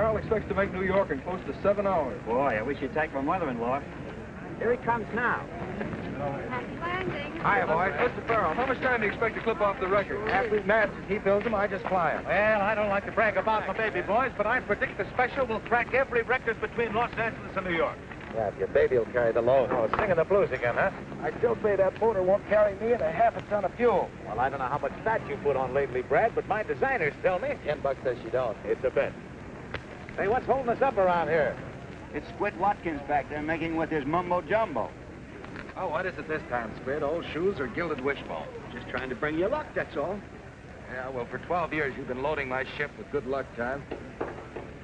Arlen expects to make New York in close to 7 hours. Boy, I wish you'd take my mother-in-law. Here he comes now. Happy landing. Hiya, boys. Mr. Farrell, how much time do you expect to clip off the record? After Mads, he builds them, I just fly them. Well, I don't like to brag about my baby boys, but I predict the special will crack every record between Los Angeles and New York. Yeah, if your baby will carry the load. Oh, singing the blues again, huh? I still say that motor won't carry me and a half a ton of fuel. Well, I don't know how much fat you put on lately, Brad, but my designers tell me. $10 says you don't. It's a bet. Hey, what's holding us up around here? It's Squid Watkins back there making with his mumbo-jumbo. Oh, what is it this time, Squid? Old shoes or gilded wishbone? Just trying to bring you luck, that's all. Yeah, well, for 12 years you've been loading my ship with good luck time.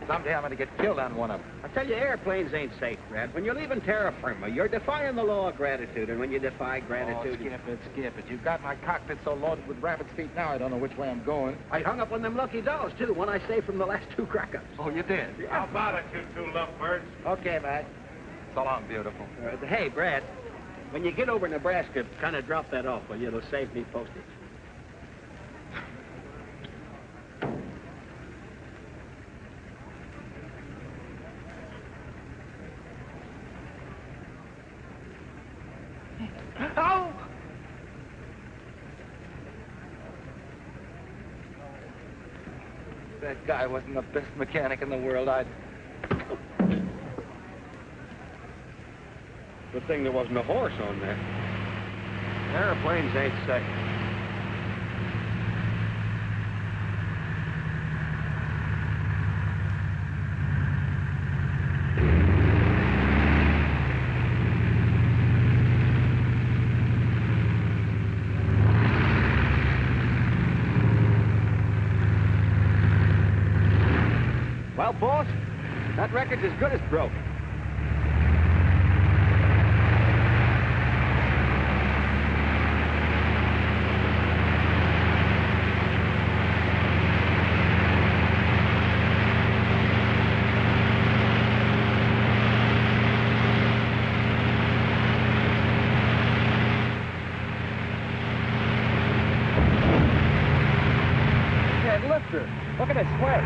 Someday I'm going to get killed on one of them. I tell you, airplanes ain't safe, Brad. When you're leaving terra firma, you're defying the law of gratitude, and when you defy gratitude... Oh, skip it. You've got my cockpit so loaded with rabbit's feet now I don't know which way I'm going. I hung up on them lucky dolls, too, one I saved from the last 2 crack-ups. Oh, you did? How about it, you two lovebirds? Okay, Matt. So long, beautiful. Hey, Brad, when you get over Nebraska, kind of drop that off, will you? It'll save me postage. Oh! That guy wasn't the best mechanic in the world. Good thing there wasn't a horse on there. Airplanes ain't safe. Well, boss, that record's as good as broken. Can't lift her. Look at his sweat.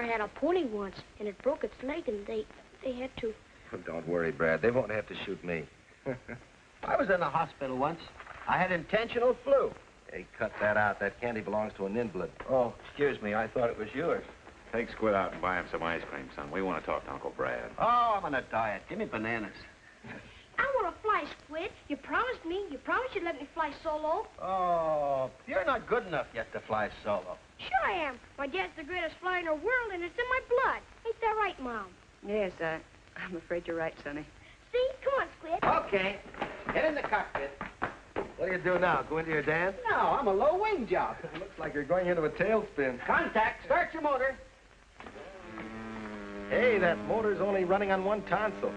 Had a pony once, and it broke its leg, and they had to... Oh, don't worry, Brad. They won't have to shoot me. I was in the hospital once. I had intentional flu. Hey, cut that out. That candy belongs to an invalid. Oh, excuse me. I thought it was yours. Take Squid out and buy him some ice cream, son. We want to talk to Uncle Brad. Oh, I'm on a diet. Give me bananas. I want to fly, Squid. You promised me. You promised you'd let me fly solo. Oh, you're not good enough yet to fly solo. Sure I am. My dad's the greatest flyer in the world, and it's in my blood. Ain't that right, Mom? Yes, I'm afraid you're right, Sonny. See? Come on, Squid. Okay. Get in the cockpit. What do you do now? Go into your dance? No, I'm a low-wing job. Looks like you're going into a tailspin. Contact. Start your motor. Hey, that motor's only running on one tonsil.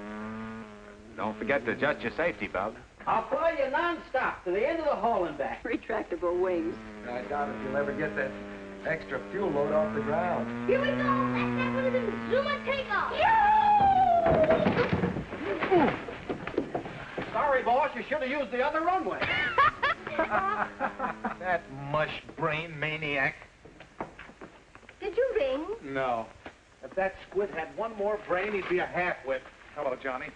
Don't forget to adjust your safety belt. I'll fly you non-stop to the end of the hall and back. Retractable wings. I doubt if you'll ever get that extra fuel load off the ground. Here we go. That's that what it is. Zoom and take off. Sorry, boss. You should have used the other runway. That mush-brain maniac. Did you ring? No. If that Squid had one more brain, he'd be a half-wit. Hello, Johnny.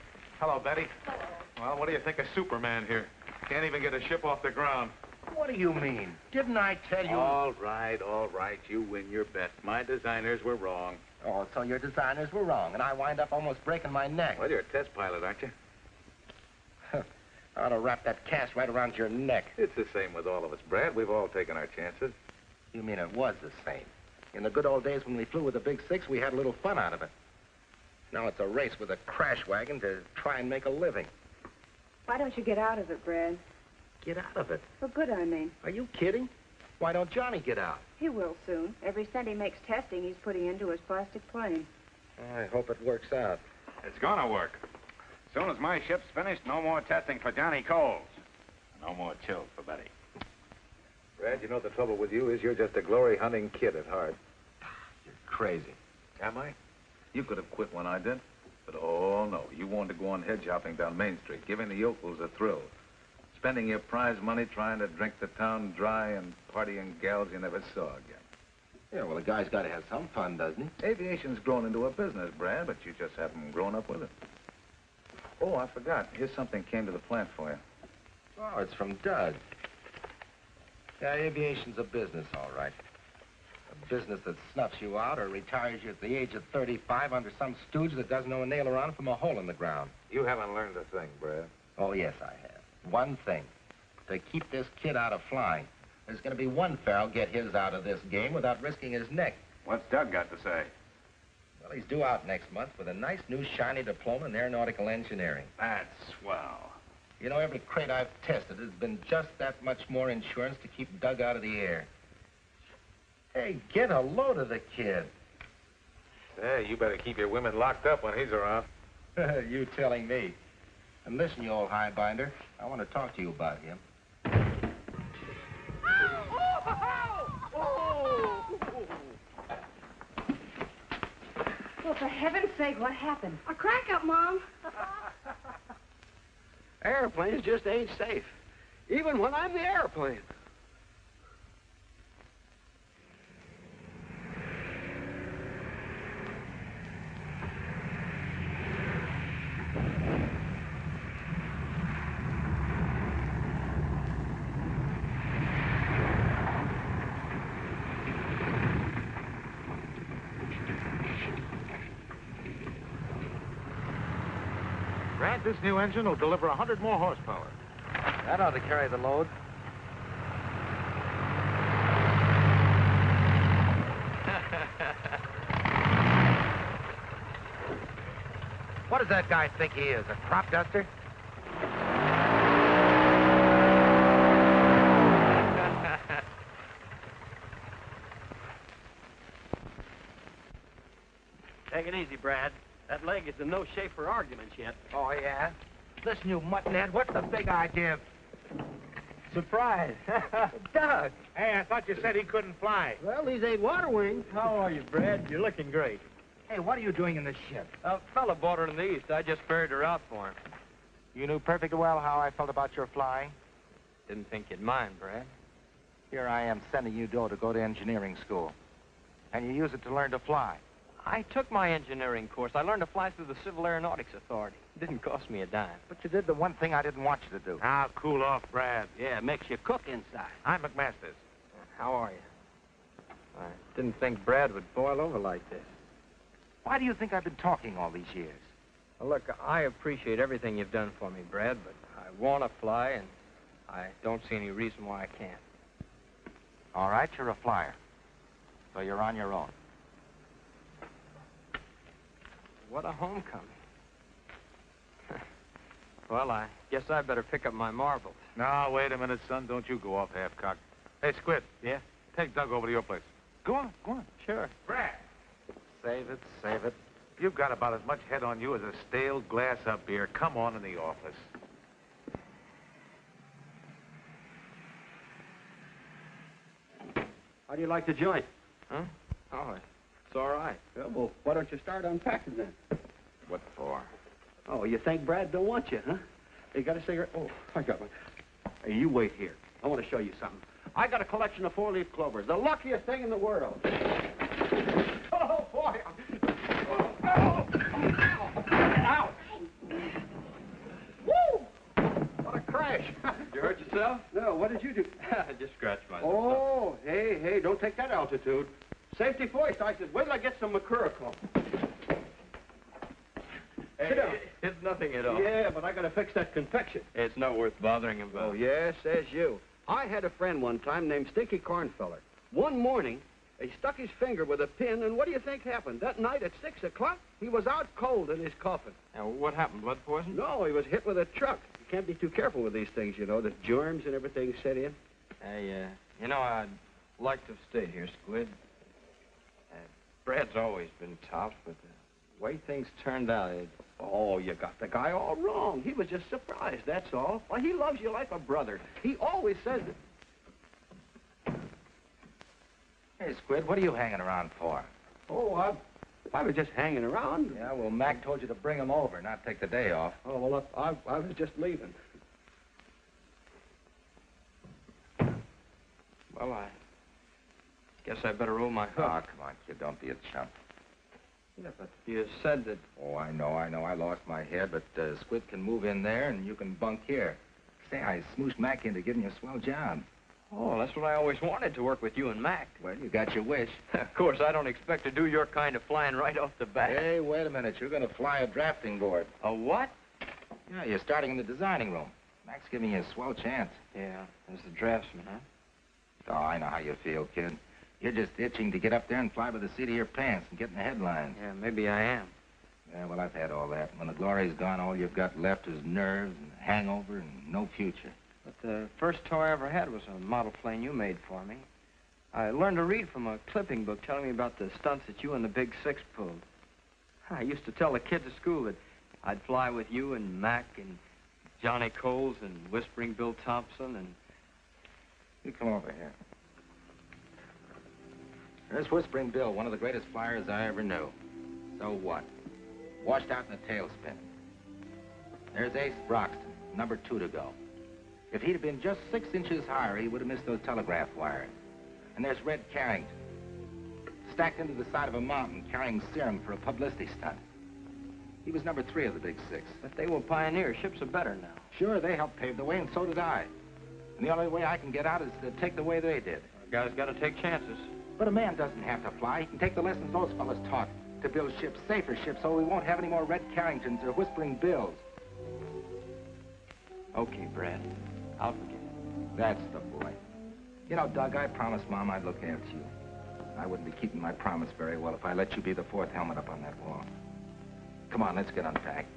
Hello, Betty. Hello. Well, what do you think of Superman here? Can't even get a ship off the ground. What do you mean? Didn't I tell you? All right. You win your bet. My designers were wrong. Oh, so your designers were wrong, and I wind up almost breaking my neck. Well, you're a test pilot, aren't you? I ought to wrap that cast right around your neck. It's the same with all of us, Brad. We've all taken our chances. You mean it was the same? In the good old days when we flew with the Big Six, we had a little fun out of it. Now it's a race with a crash wagon to try and make a living. Why don't you get out of it, Brad? Get out of it. For good, I mean. Are you kidding? Why don't Johnny get out? He will soon. Every cent he makes testing, he's putting into his plastic plane. I hope it works out. It's gonna work. As soon as my ship's finished, no more testing for Johnny Coles. No more chills for Betty. Brad, you know the trouble with you is you're just a glory-hunting kid at heart. You're crazy. Am I? You could have quit when I did. But, oh, no. You wanted to go on head shopping down Main Street, giving the yokels a thrill. Spending your prize money trying to drink the town dry and partying gals you never saw again. Yeah, well, a guy's got to have some fun, doesn't he? Aviation's grown into a business, Brad, but you just haven't grown up with it. Oh, I forgot. Here's something came to the plant for you. Oh, it's from Doug. Yeah, aviation's a business, all right. A business that snuffs you out or retires you at the age of 35 under some stooge that doesn't know a nail around from a hole in the ground. You haven't learned a thing, Brad. Oh, yes, I have. One thing. To keep this kid out of flying, there's going to be one fellow get his out of this game without risking his neck. What's Doug got to say? Well, he's due out next month with a nice new shiny diploma in aeronautical engineering. That's swell. You know, every crate I've tested has been just that much more insurance to keep Doug out of the air. Hey, get a load of the kid. Hey, you better keep your women locked up when he's around. You telling me. And listen, you old highbinder, I want to talk to you about him. Well, for heaven's sake, what happened? A crack up, Mom. Airplanes just ain't safe. Even when I'm the airplane. Brad, this new engine will deliver 100 more horsepower. That ought to carry the load. What does that guy think he is, a crop duster? Take it easy, Brad. That leg is in no shape for arguments yet. Oh, yeah? Listen, you muttonhead, what's the big idea? Surprise. Doug! Hey, I thought you said he couldn't fly. Well, these ain't water wings. How are you, Brad? You're looking great. Hey, what are you doing in this ship? A fella bought her in the East. I just ferried her out for him. You knew perfectly well how I felt about your flying. Didn't think you'd mind, Brad. Here I am sending you dough to go to engineering school. And you use it to learn to fly. I took my engineering course. I learned to fly through the Civil Aeronautics Authority. It didn't cost me a dime. But you did the one thing I didn't want you to do. Now, cool off, Brad. Yeah, it makes you cook inside. I'm McMaster's. How are you? I didn't think Brad would boil over like this. Why do you think I've been talking all these years? Well, look, I appreciate everything you've done for me, Brad, but I want to fly, and I don't see any reason why I can't. All right, you're a flyer. So you're on your own. What a homecoming. Well, I guess I better pick up my marbles. No, wait a minute, son. Don't you go off half-cocked. Hey, Squid. Yeah? Take Doug over to your place. Go on, go on. Sure. Brad! Save it, save it. You've got about as much head on you as a stale glass of beer. Come on in the office. How do you like the joint? Huh? Oh, it's all right. Yeah, well, why don't you start unpacking then? What for? Oh, you think Brad don't want you, huh? You got a cigarette? Oh, I got one. Hey, you wait here. I want to show you something. I got a collection of four-leaf clovers, the luckiest thing in the world. Oh, boy. Oh. Ow. Woo! What a crash. You hurt yourself? No, what did you do? I just scratched myself. Oh, hey, don't take that altitude. Safety first. I said, wait till I get some Mercurical. Sit down. It's nothing at all. Yeah, but I got to fix that confection. It's not worth bothering about. Oh, yeah, says you. I had a friend one time named Stinky Cornfeller. One morning, he stuck his finger with a pin, and what do you think happened? That night at 6 o'clock, he was out cold in his coffin. Now, what happened? Blood poison? No, he was hit with a truck. You can't be too careful with these things, you know. The germs and everything set in. Hey, you know, I'd like to have stayed here, Squid. Brad's always been tough, but the way things turned out, Oh, you got the guy all wrong. He was just surprised, that's all. Why, he loves you like a brother. He always says it. Hey, Squid, what are you hanging around for? Oh, I was just hanging around. Yeah, well, Mac told you to bring him over, not take the day off. Oh, well, I was just leaving. well, I guess I better roll my hook. Oh, come on, kid, don't be a chump. Yeah, but you said that... Oh, I know. I lost my head, but Squid can move in there, and you can bunk here. Say, I smooshed Mac into giving you a swell job. Oh, that's what I always wanted, to work with you and Mac. Well, you got your wish. Of course, I don't expect to do your kind of flying right off the bat. Hey, wait a minute. You're going to fly a drafting board. A what? Yeah, you're starting in the designing room. Mac's giving you a swell chance. Yeah, as the draftsman, huh? Oh, I know how you feel, kid. You're just itching to get up there and fly by the seat of your pants and get in the headlines. Yeah, maybe I am. Yeah, well, I've had all that. When the glory's gone, all you've got left is nerves and hangover and no future. But the first toy I ever had was a model plane you made for me. I learned to read from a clipping book telling me about the stunts that you and the Big Six pulled. I used to tell the kids at school that I'd fly with you and Mac and Johnny Coles and Whispering Bill Thompson and... You come over here. There's Whispering Bill, one of the greatest flyers I ever knew. So what? Washed out in a tailspin. There's Ace Broxton, number 2 to go. If he'd have been just 6 inches higher, he would have missed those telegraph wires. And there's Red Carrington, stacked into the side of a mountain carrying serum for a publicity stunt. He was number 3 of the Big Six. But they were pioneers. Ships are better now. Sure, they helped pave the way, and so did I. And the only way I can get out is to take the way they did. A guy's got to take chances. But a man doesn't have to fly. He can take the lessons those fellas taught to build ships, safer ships, so we won't have any more Red Carringtons or Whispering Bills. Okay, Brad. I'll forget it. That's the boy. You know, Doug, I promised Mom I'd look after you. I wouldn't be keeping my promise very well if I let you be the 4th helmet up on that wall. Come on, let's get unpacked.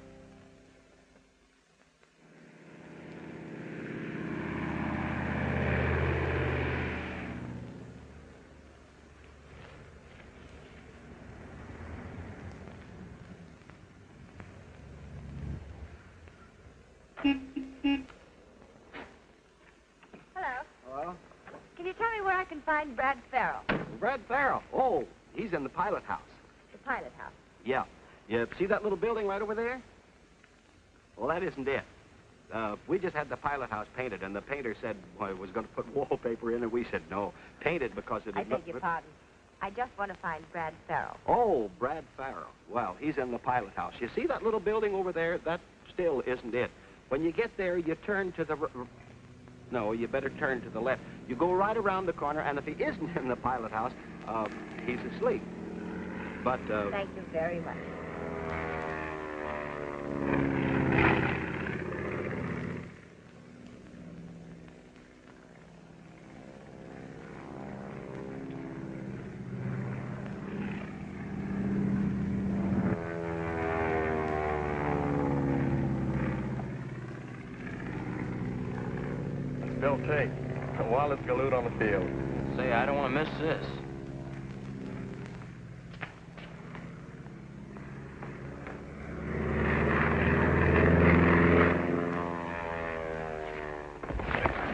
Hello. Can you tell me where I can find Brad Farrell? Brad Farrell. Oh, he's in the pilot house. The pilot house. Yeah. You see that little building right over there? Well, that isn't it. We just had the pilot house painted, and the painter said he was going to put wallpaper in, and we said no. Paint it because it... I beg your pardon. I just want to find Brad Farrell. Oh, Brad Farrell. Well, he's in the pilot house. You see that little building over there? That still isn't it. When you get there, you turn to the... No, you better turn to the left. You go right around the corner, and if he isn't in the pilot house, he's asleep. But, Thank you very much. Bill Tate, wildest galoot on the field. Say, I don't want to miss this.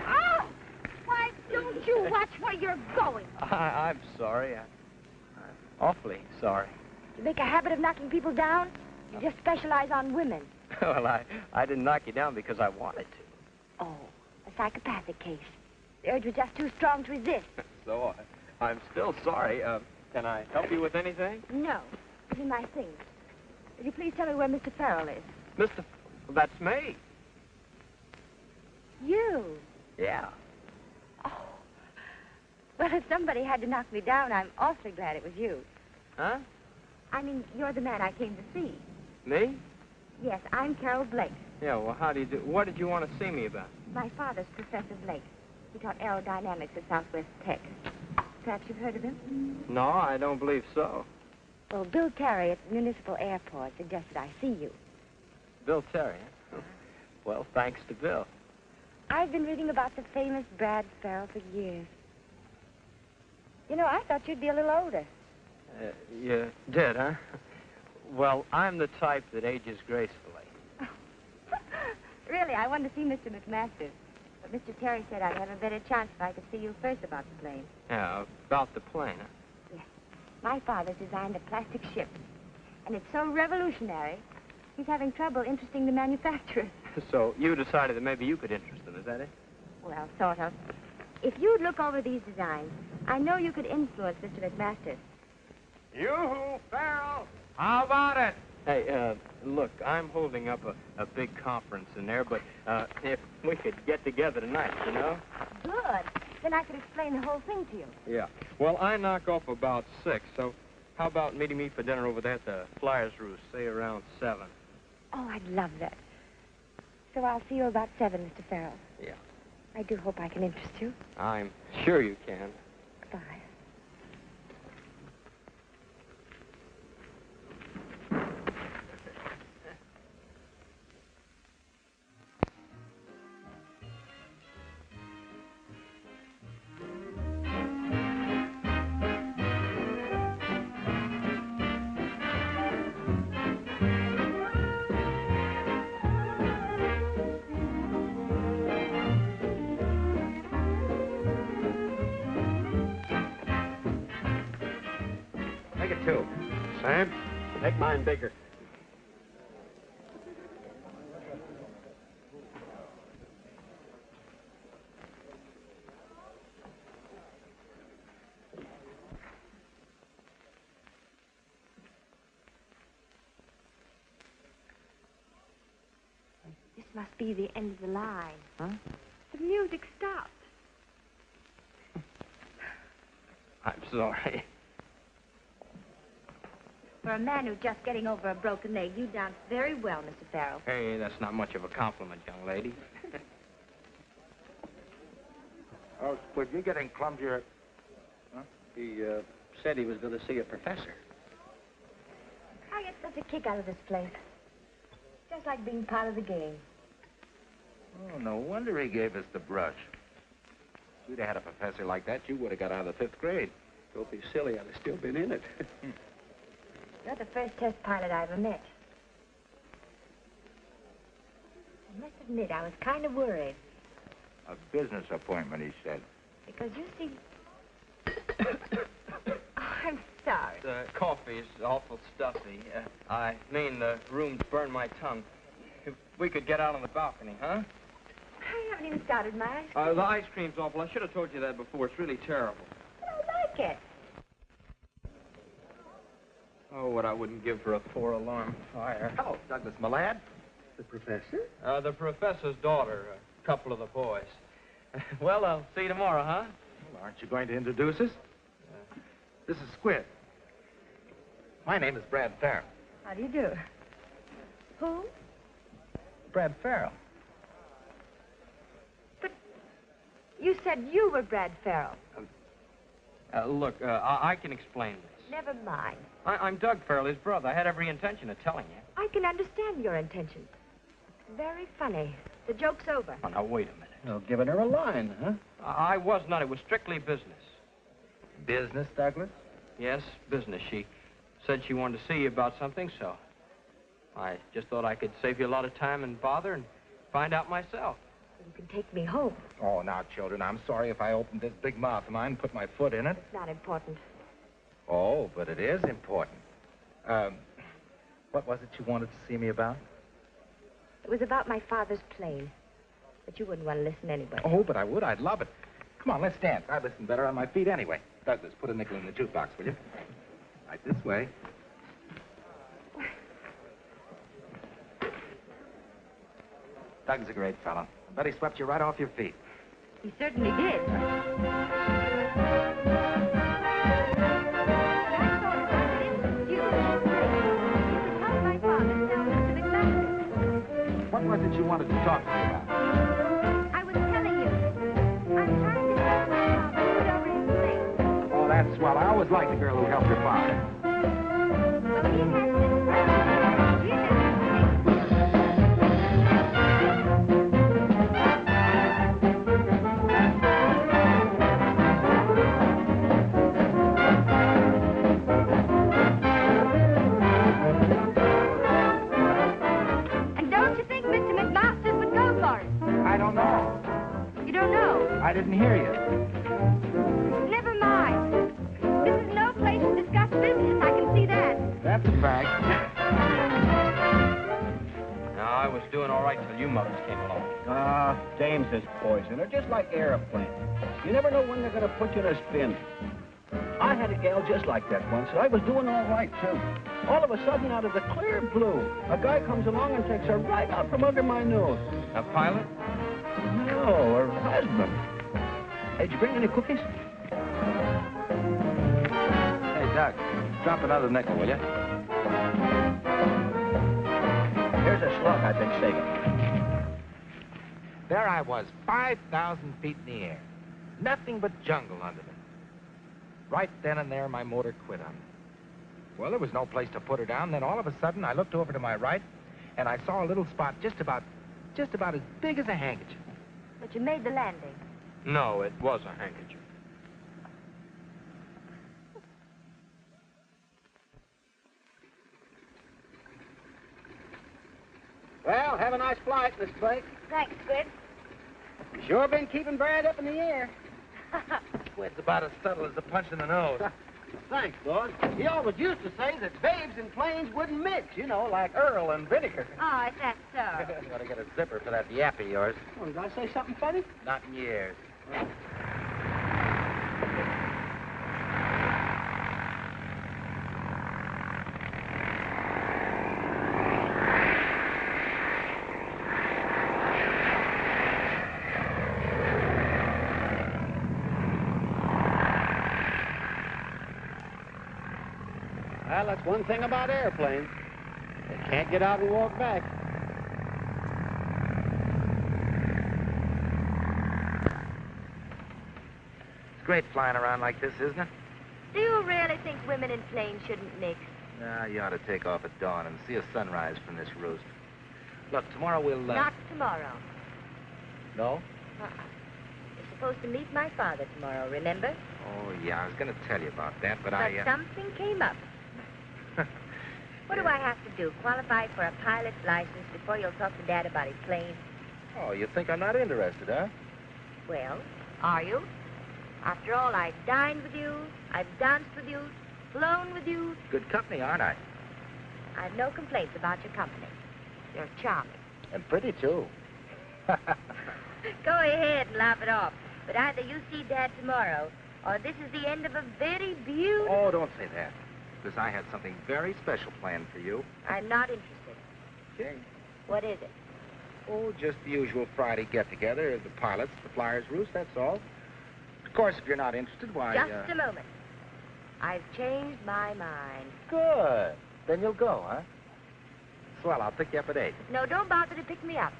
Oh! Why don't you watch where you're going? I'm sorry. I'm awfully sorry. You make a habit of knocking people down? You just specialize on women. Well, I didn't knock you down because I wanted to. Oh, a psychopathic case. The urge was just too strong to resist. So, I'm still sorry. Can I help you with anything? No. Give me my things. Will you please tell me where Mr. Farrell is? Mr. That's me. You? Yeah. Oh. Well, if somebody had to knock me down, I'm awfully glad it was you. Huh? I mean, you're the man I came to see. Me? Yes, I'm Carol Blake. Yeah, well, how do you do? What did you want to see me about? My father's Professor Blake. He taught aerodynamics at Southwest Tech. Perhaps you've heard of him? No, I don't believe so. Well, Bill Terry at the Municipal Airport suggested I see you. Bill Terry, huh? Well, thanks to Bill. I've been reading about the famous Brad Farrell for years. You know, I thought you'd be a little older. You did, huh? Well, I'm the type that ages gracefully. Really, I wanted to see Mr. McMaster. But Mr. Terry said I'd have a better chance if I could see you first about the plane. Yeah, about the plane, huh? Yes. My father's designed a plastic ship. And it's so revolutionary, he's having trouble interesting the manufacturers. So you decided that maybe you could interest them, is that it? Well, sort of. If you'd look over these designs, I know you could influence Mr. McMaster. Yoo-hoo, Farrell! How about it? Hey, look, I'm holding up a big conference in there, but if we could get together tonight, you know? Good. Then I could explain the whole thing to you. Yeah. Well, I knock off about 6, so how about meeting me for dinner over there at the Flyers Roost, say around 7? Oh, I'd love that. So I'll see you about 7, Mr. Farrell. Yeah. I do hope I can interest you. I'm sure you can. Goodbye. Make it 2. Sam, make mine bigger. This must be the end of the line. Huh? The music stopped. I'm sorry. For a man who's just getting over a broken leg, you danced very well, Mr. Farrell. Hey, that's not much of a compliment, young lady. Oh, Squid, you're getting clumsier. Huh? He said he was going to see a professor. I get such a kick out of this place. Just like being part of the game. Oh, no wonder he gave us the brush. If you'd have had a professor like that, you would have got out of the 5th grade. Don't be silly. I'd have still been in it. You're the first test pilot I ever met. I must admit, I was kind of worried. A business appointment, he said. Because you see... Oh, I'm sorry. The coffee's awful stuffy. I mean, the room's burned my tongue. If we could get out on the balcony, huh? I haven't even started my ice cream. The ice cream's awful. I should have told you that before. It's really terrible. I like it. Oh, what I wouldn't give for a 4-alarm fire. Hello, Douglas, my lad. The professor? The professor's daughter, a couple of the boys. Well, I'll see you tomorrow, huh? Well, aren't you going to introduce us? This is Squid. My name is Brad Farrell. How do you do? Who? Brad Farrell. But you said you were Brad Farrell. Look, I can explain this. Never mind. I'm Doug Farrell, his brother. I had every intention of telling you. I can understand your intention. It's very funny. The joke's over. Oh, now, wait a minute. Oh, giving her a line, huh? I was not. It was strictly business. Business, Douglas? Yes, business. She said she wanted to see you about something, so I just thought I could save you a lot of time and bother and find out myself. You can take me home. Oh, now, children, I'm sorry if I opened this big mouth of mine and put my foot in it. It's not important. Oh, but it is important. What was it you wanted to see me about? It was about my father's plane. But you wouldn't want to listen anyway. Oh, but I would. I'd love it. Come on, let's dance. I listen better on my feet anyway. Douglas, put a nickel in the jukebox, will you? Right this way. Doug's a great fellow. I bet he swept you right off your feet. He certainly did. You could help my father tell Mr. McMaster. that you wanted to talk to me about? I was telling you. I'm trying to get my father to put over his plane. Oh, that's swell. I always liked the girl who helped your father. Well, he has this problem. You just I didn't hear you. never mind. This is no place to discuss business. I can see that. That's a fact. No, I was doing all right till you mothers came along. Dames is poison. They're just like airplanes. You never know when they're going to put you in a spin. I had a gal just like that once. I was doing all right, too. All of a sudden, out of the clear blue, a guy comes along and takes her right out from under my nose. A pilot? No, her husband. Hey, did you bring any cookies? Hey, Doc, drop another nickel, will you? Here's a slug I've been saving. There I was, 5,000 feet in the air. Nothing but jungle under me. Right then and there, my motor quit on me. Well, there was no place to put her down. Then all of a sudden, I looked over to my right, and I saw a little spot just about as big as a handkerchief. But you made the landing. No, it was a handkerchief. Well, have a nice flight, Miss Blake. Thanks, Squid. You sure been keeping Brad up in the air. Squid's about as subtle as a punch in the nose. Thanks, boss. He always used to say that babes and planes wouldn't mix, you know, like Earl and vinegar. Oh, is that so? You ought to get a zipper for that yap of yours. Oh, did I say something funny? Not in years. Well, that's one thing about airplanes. They can't get out and walk back. It's great flying around like this, isn't it? Do you really think women in planes shouldn't mix? Nah, you ought to take off at dawn and see a sunrise from this roost. Look, tomorrow we'll, Not tomorrow. No? You're supposed to meet my father tomorrow, remember? Oh, yeah, I was going to tell you about that, but But something came up. What do I have to do? Qualify for a pilot's license before you'll talk to Dad about his plane? Oh, you think I'm not interested, huh? Well, are you? After all, I've dined with you, I've danced with you, flown with you. Good company, aren't I? I've no complaints about your company. You're charming. And pretty, too. Go ahead and laugh it off. But either you see Dad tomorrow, or this is the end of a very beautiful... Oh, don't say that. Because I had something very special planned for you. I'm not interested. Okay. What is it? Oh, just the usual Friday get-together, the pilots, the flyers' roost, that's all. Of course, if you're not interested, why... Just a moment. I've changed my mind. Good. Then you'll go, huh? Swell, I'll pick you up at 8. No, don't bother to pick me up.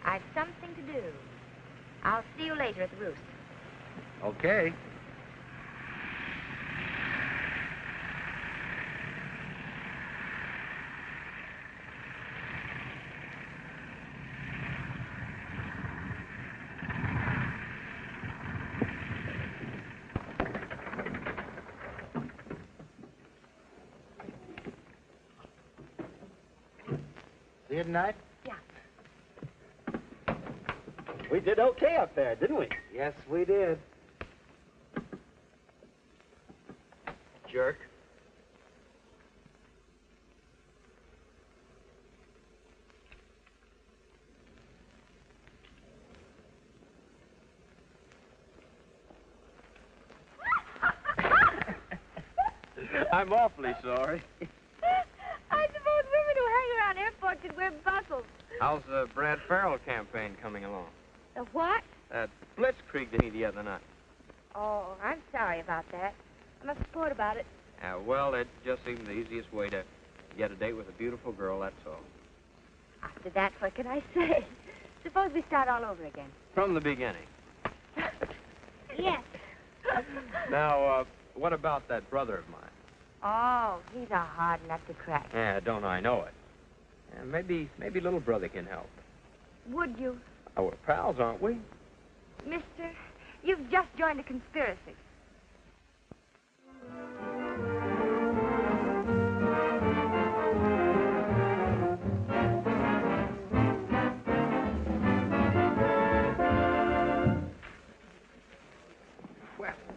I've something to do. I'll see you later at the roost. Okay. See you tonight? Yeah. We did okay up there, didn't we? Yes, we did. Jerk. I'm awfully sorry. I suppose women who hang around airports should wear buckles. How's the Brad Farrell campaign coming along? The what? That blitzkrieg to me the other night. Oh, I'm sorry about that. I'm a sport about it. Well, it just seemed the easiest way to get a date with a beautiful girl, that's all. After that, what can I say? Suppose we start all over again. From the beginning. Yes. Now, what about that brother of mine? Oh, he's a hard nut to crack. Yeah, don't I know it? Yeah, maybe little brother can help. Would you? Oh, we're pals, aren't we? Mister, you've just joined a conspiracy.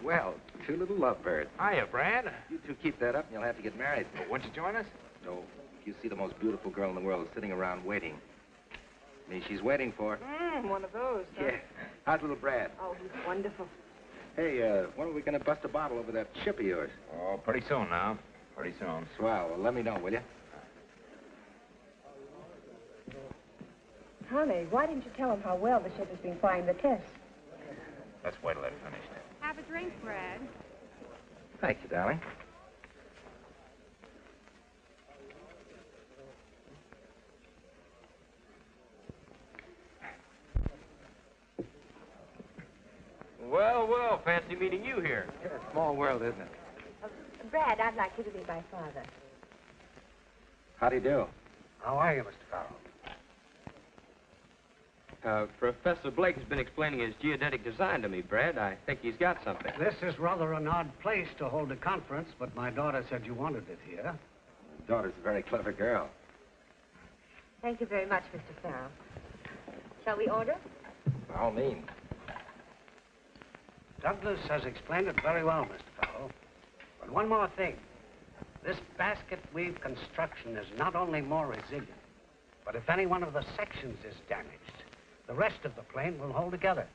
Well, two little lovebirds. Hiya, Brad. You two keep that up and you'll have to get married. Oh, won't you join us? No, if you see the most beautiful girl in the world sitting around waiting. Me, she's waiting for. One of those, huh? Yeah. How's little Brad? Oh, he's wonderful. Hey, when are we going to bust a bottle over that ship of yours? Oh, pretty soon now. Pretty soon. Swell. Well, let me know, will you? Honey, why didn't you tell him how well the ship has been flying the test? Let's wait till they're finished. Have a drink, Brad. Thank you, darling. Well, well, fancy meeting you here. Yeah, small world, isn't it? Brad, I'd like you to be my father. How do you do? How are you, Mr. Farrell? Professor Blake has been explaining his geodetic design to me, Brad. I think he's got something. This is rather an odd place to hold a conference, but my daughter said you wanted it here. Your daughter's a very clever girl. Thank you very much, Mr. Farrell. Shall we order? By all means. Douglas has explained it very well, Mr. Farrell. But one more thing. This basket weave construction is not only more resilient, but if any one of the sections is damaged, the rest of the plane will hold together.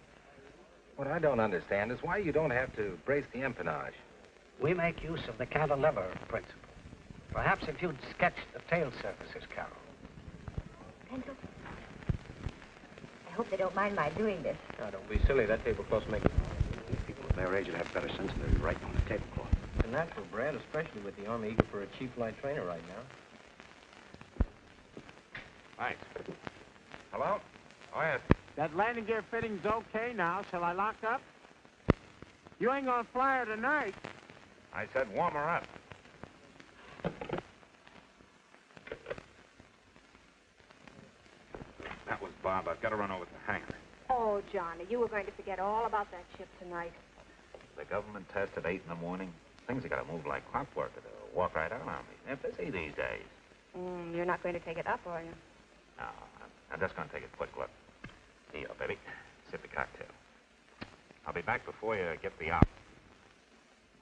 What I don't understand is why you don't have to brace the empennage. We make use of the cantilever principle. Perhaps if you'd sketch the tail surfaces, Carol. Pencil? I hope they don't mind my doing this. Now, don't be silly. That tablecloth's making... People of their age would have better sense than writing on the tablecloth. It's natural, Brad, especially with the Army eager for a chief flight trainer right now. Thanks. Hello? Oh, yes. That landing gear fitting's okay now. Shall I lock up? You ain't gonna fly her tonight. I said warm her up. That was Bob. I've got to run over to the hangar. Oh, Johnny, you were going to forget all about that ship tonight. The government test at 8 in the morning. Things have got to move like clockwork or they'll walk right out on me. They're busy these days. You're not going to take it up, are you? No, I'm just going to take a quick look. Here you go, baby. Sip the cocktail. I'll be back before you get the op.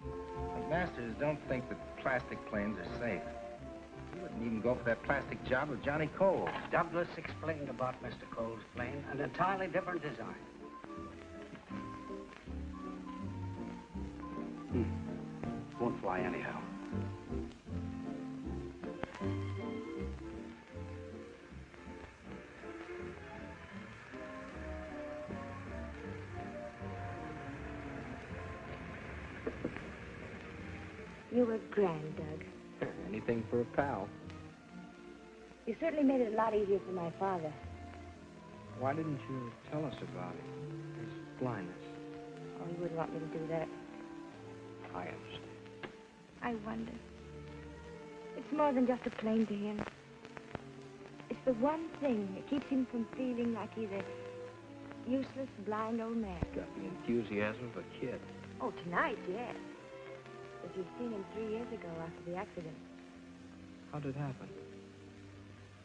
McMasters don't think that plastic planes are safe. He wouldn't even go for that plastic job with Johnny Cole. Douglas explained about Mr. Cole's plane, an entirely different design. Won't fly anyhow. You were grand, Doug. Anything for a pal. You certainly made it a lot easier for my father. Why didn't you tell us about it? His blindness. Oh, he wouldn't want me to do that. I understand. I wonder. It's more than just a plane to him. It's the one thing that keeps him from feeling like he's a useless, blind old man. Got the enthusiasm of a kid. Oh, tonight, yes. If you'd seen him 3 years ago after the accident. How did it happen?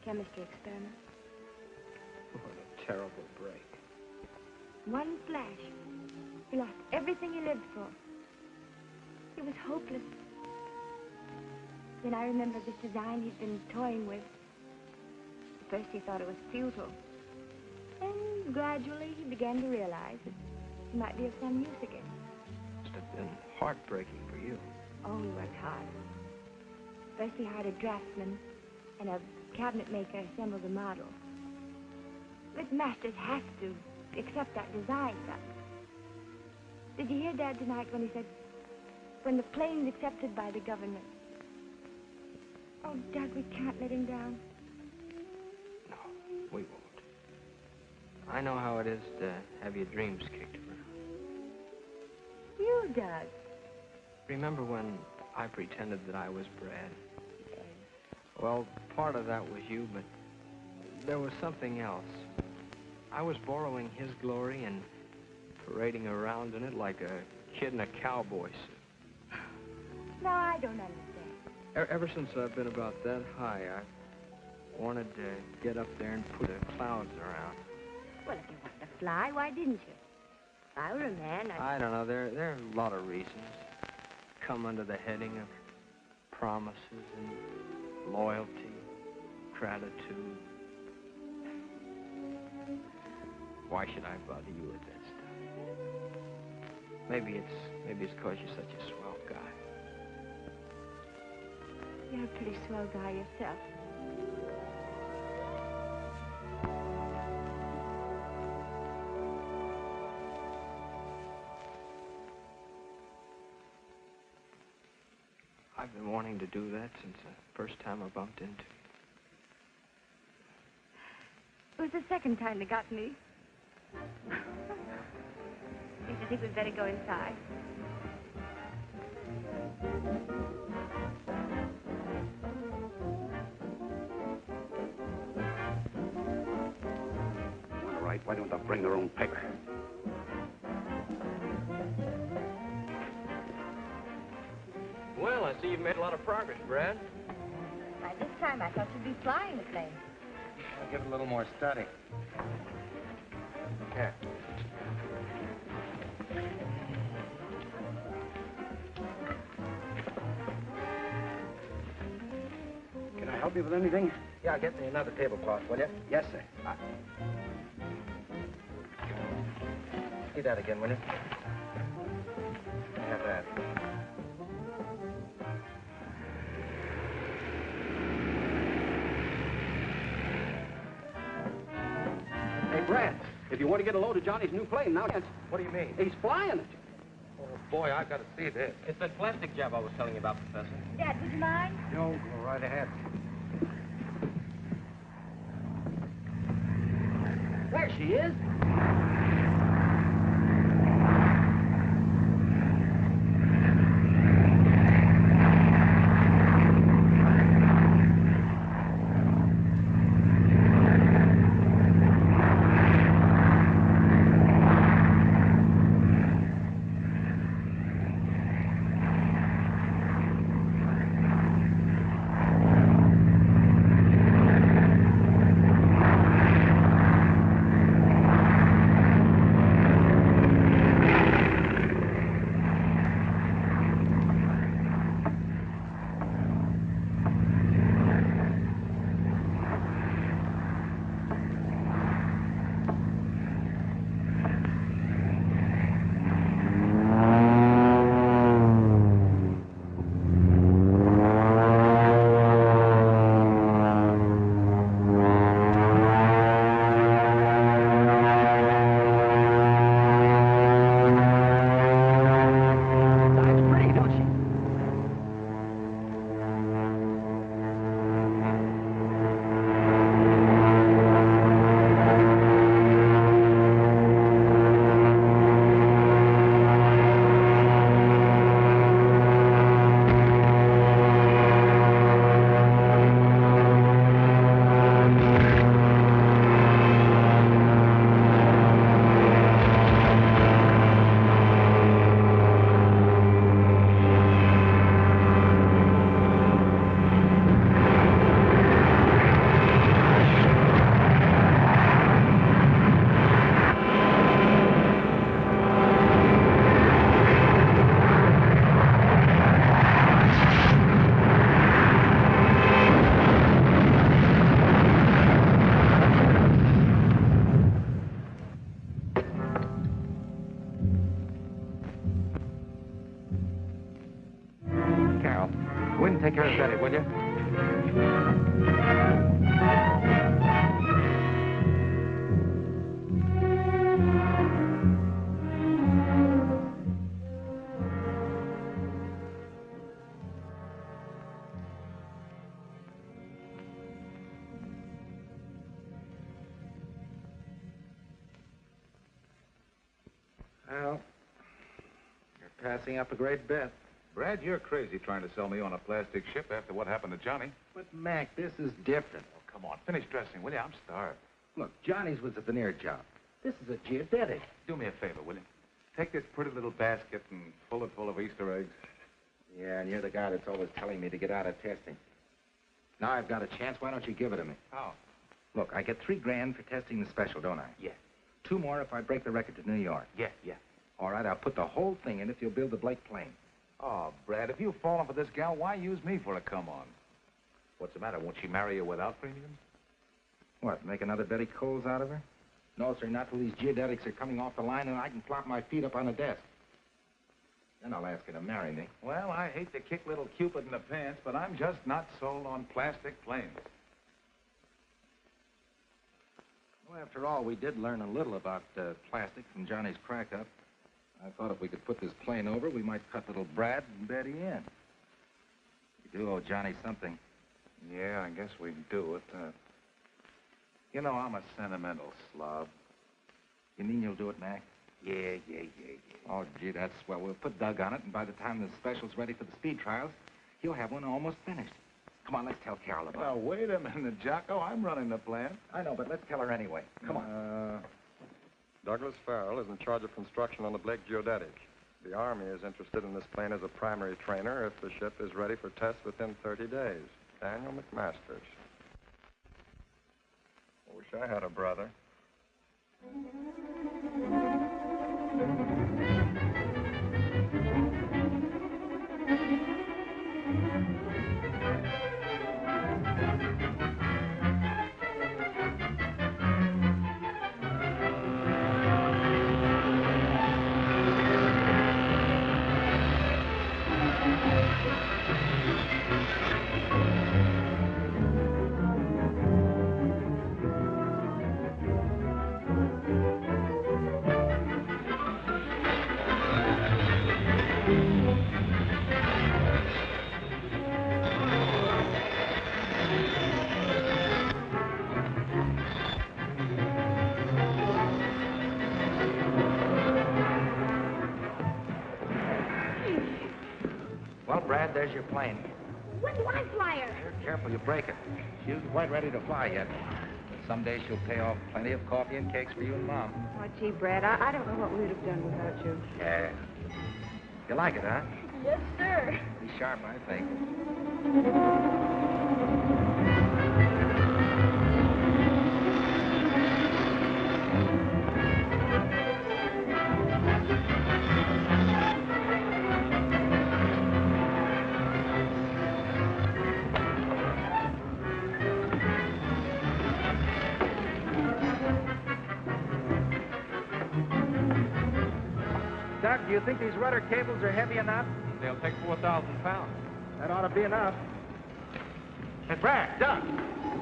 Chemistry experiment. What a terrible break. One flash. He lost everything he lived for. It was hopeless. Then I remember this design he'd been toying with. At first he thought it was futile. And gradually he began to realize that it might be of some use again. Must have been heartbreaking for you. Oh, he worked hard. First he hired a draftsman and a cabinet maker assembled the model. But masters have to accept that design, Doug. Did you hear Dad tonight when he said, when the plane's accepted by the government? Oh, Doug, we can't let him down. No. We won't. I know how it is to have your dreams kicked around. You, Doug. Remember when I pretended that I was Brad? Yes. Well, part of that was you, but there was something else. I was borrowing his glory and parading around in it like a kid in a cowboy suit. No, I don't understand. Ever since I've been about that high, I wanted to get up there and put the clouds around. Well, if you wanted to fly, why didn't you? If I were a man, I don't know. There are a lot of reasons. Come under the heading of promises and loyalty, gratitude. Why should I bother you with that stuff? Maybe it's because you're such a swell guy. You're a pretty swell guy yourself. I've been wanting to do that since the first time I bumped into you. It was the second time they got me. I think we'd better go inside. All right, why don't they bring their own paper? Well, I see you've made a lot of progress, Brad. By this time, I thought you'd be flying the plane. I'll give it a little more study. Here. Can I help you with anything? Yeah, get me another tablecloth, will you? Yes, sir. See that again, will you? Have that. Hey, Brad, if you want to get a load of Johnny's new plane, now yes. What do you mean? He's flying it. Oh, boy, I've got to see this. It's that plastic job I was telling you about, Professor. Dad, would you mind? No, go right ahead. There she is. Take care of Betty, will you? Well, you're passing up a great bet. Brad, you're crazy trying to sell me on a plastic ship after what happened to Johnny. But, Mac, this is different. Oh, come on. Finish dressing, will you? I'm starved. Look, Johnny's was a veneer job. This is a geodetic. Do me a favor, will you? Take this pretty little basket and fill it full of Easter eggs. Yeah, and you're the guy that's always telling me to get out of testing. Now I've got a chance. Why don't you give it to me? How? Look, I get $3,000 for testing the special, don't I? Yeah. 2 more if I break the record to New York. Yeah. All right, I'll put the whole thing in if you'll build the Blake plane. Oh, Brad, if you've fallen for this gal, why use me for a come-on? What's the matter? Won't she marry you without premiums? What, make another Betty Coles out of her? No, sir, not till these geodetics are coming off the line and I can flop my feet up on the desk. Then I'll ask her to marry me. Well, I hate to kick little Cupid in the pants, but I'm just not sold on plastic planes. Well, after all, we did learn a little about plastic from Johnny's crack-up. I thought if we could put this plane over, we might cut little Brad and Betty in. We do owe Johnny something. Yeah, I guess we do it. You know, I'm a sentimental slob. You mean you'll do it, Mac? Yeah. Oh, gee, that's swell. We'll put Doug on it, and by the time the special's ready for the speed trials, he'll have one almost finished. Come on, let's tell Carol about Now, wait a minute, Jocko. I'm running the plant. it. I know, but let's tell her anyway. Come on. Douglas Farrell is in charge of construction on the Blake Geodetic. The Army is interested in this plane as a primary trainer if the ship is ready for tests within 30 days. Daniel McMasters. I wish I had a brother. Well, Brad, there's your plane. When do I fly her? Careful, you break it. She isn't quite ready to fly yet. But someday she'll pay off plenty of coffee and cakes for you and Mom. Oh, gee, Brad, I don't know what we would have done without you. Yeah. You like it, huh? Yes, sir. Pretty sharp, I think. Doug, do you think these rudder cables are heavy enough? They'll take 4,000 pounds. That ought to be enough. Hey, Brad, Doug,